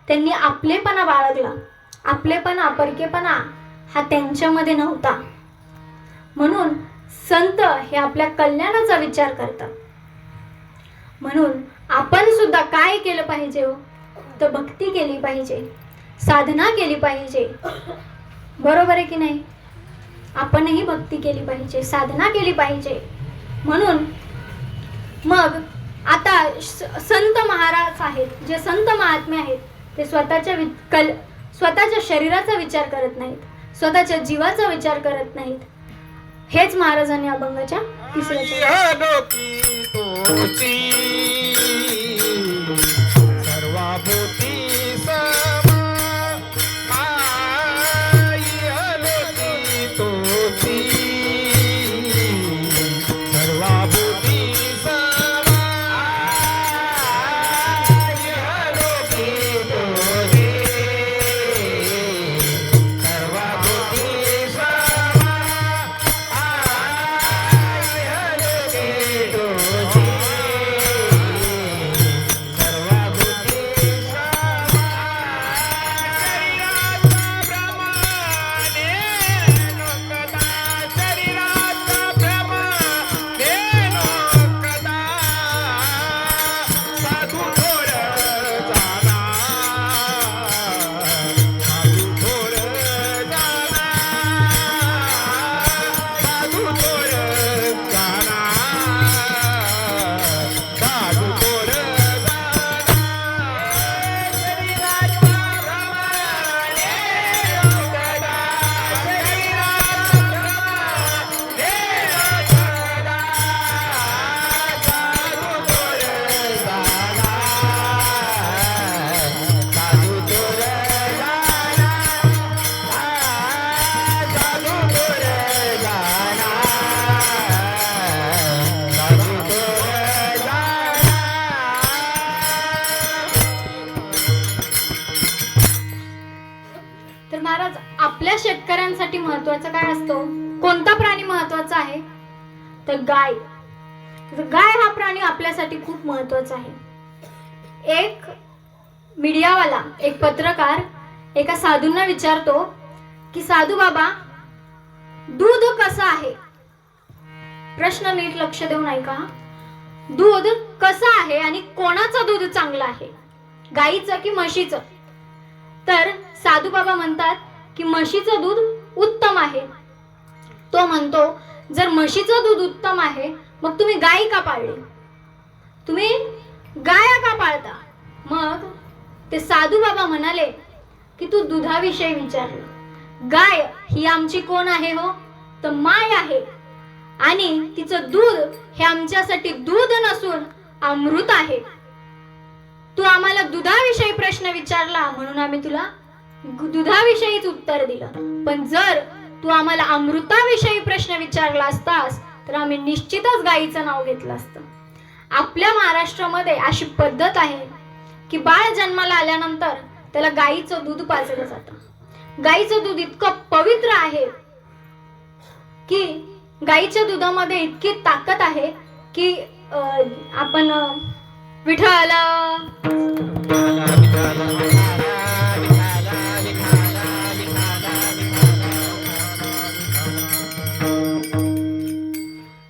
त्यांनी आपलेपणा बाळगला. आपलेपणा, परकेपणा हा त्यांच्यामध्ये नव्हता. म्हणून संत हे आपल्या कल्याणाचा विचार करतात. म्हणून आपण सुद्धा काय केलं पाहिजे हो? तर भक्ती केली पाहिजे, साधना केली पाहिजे. बरोबर आहे की नाही? आपणही भक्ती केली पाहिजे, साधना केली पाहिजे. म्हणून मग आता संत महाराज आहेत, जे संत महात्मे आहेत, ते स्वतःच्या शरीराचा विचार करत नाहीत, स्वतःच्या जीवाचा विचार करत नाहीत. हेच महाराजांनी अभंगाच्या तिसऱ्या महत्वाचा काय असतो? कोणता प्राणी महत्वाचा आहे? तर गाय. गाय हा प्राणी आपल्यासाठी खूप महत्वाचा आहे. एक मीडियावाला, एक पत्रकार एका साधूंना विचारतो की साधू बाबा, दूध कसं आहे? प्रश्न नीट लक्ष देऊन ऐका. दूध कसं आहे आणि कोणाचं दूध चांगलं आहे, गाईचं की म्हशीचं? तर साधू बाबा म्हणतात की म्हशीचं दूध उत्तम आहे. तो म्हणतो, जर म्हशीचं दूध उत्तम आहे मग तुम्ही गाय का पाळली? तुम्ही गाया का पाळता? मग ते साधू बाबा म्हणाले की तू दुधाविषयी विचारलं. गाय ही आमची कोण आहे हो? तर माय आहे. आणि तिचं दूध हे आमच्यासाठी दूध नसून अमृत आहे. तू आम्हाला दुधाविषयी प्रश्न विचारला म्हणून आम्ही तुला दुधाविषयीच उत्तर दिलं. पण जर तू आम्हाला अमृताविषयी प्रश्न विचारला असतास तर आम्ही निश्चितच गायीचं नाव घेतलं असतं. आपल्या महाराष्ट्रामध्ये अशी पद्धत आहे की बाळ जन्माला आल्यानंतर त्याला गायीचं दूध पाजलं जातं. गायीचं दूध इतकं पवित्र आहे की गायीच्या दुधामध्ये इतकी ताकद आहे की आपण विठ्ठल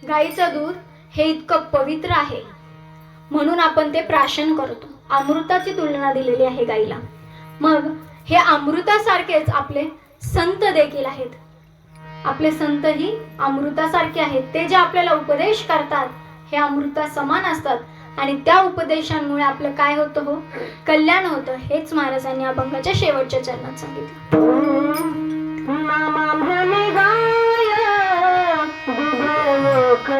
गायीचं दूध हे इतकं पवित्र आहे म्हणून आपण ते प्राशन करतो. अमृताची तुलना दिलेली आहे गायीला. मग हे अमृतासारखेच आपले संत देखील आहेत. आपले संत ही अमृतासारखे आहेत. ते जे आपल्याला उपदेश करतात हे अमृता समान असतात आणि त्या उपदेशांमुळे आपलं काय होतं हो? कल्याण होतं. हेच महाराजांनी अभंगाच्या शेवटच्या चरणात सांगितलं. मामा म्हणे गाय दुधलोक,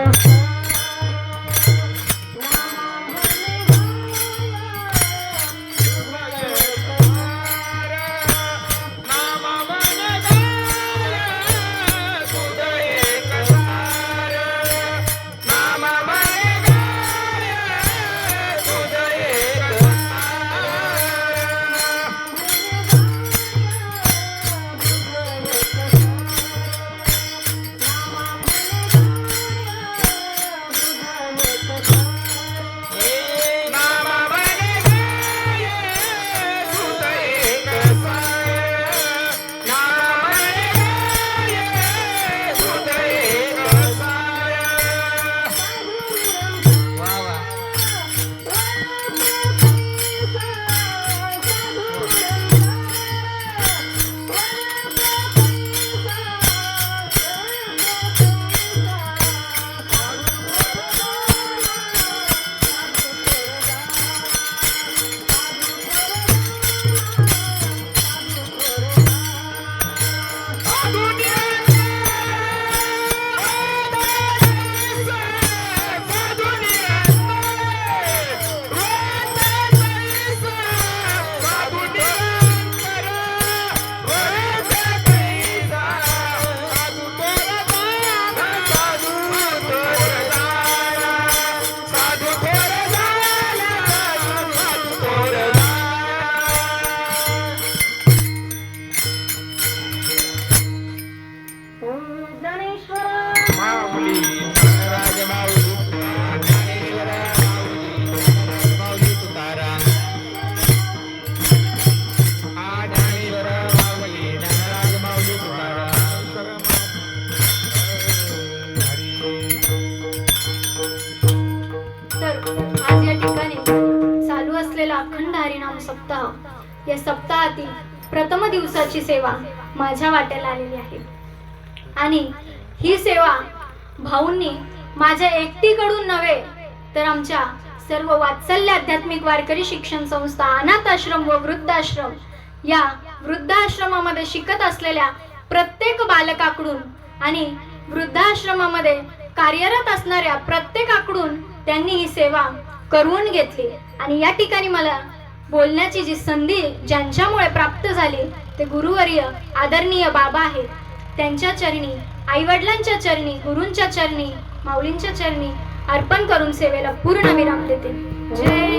अखंड हरिनाम सप्ताह, या सप्ताहातील प्रथम दिवसाची सेवा माझ्या वाट्याला आलेली आहे. आणि ही सेवा भाऊंनी माझ्या एकटीकडून नव्हे तर आमच्या सर्व वात्सल्य आध्यात्मिक वारकरी शिक्षण संस्था, अनाथ आश्रम व वृद्धाश्रम या वृद्धाश्रमामध्ये शिकत असलेल्या प्रत्येक बालकाकडून आणि वृद्धाश्रमामध्ये कार्यरत असणाऱ्या प्रत्येकाकडून त्यांनी ही सेवा करून घेतली. आणि या ठिकाणी मला बोलण्याची जी संधी ज्यांच्यामुळे प्राप्त झाली ते गुरुवर्य आदरणीय बाबा आहेत. त्यांच्या चरणी, आईवडिलांच्या चरणी, गुरूंच्या चरणी, माऊलींच्या चरणी अर्पण करून सेवेला पूर्ण विराम देते. जय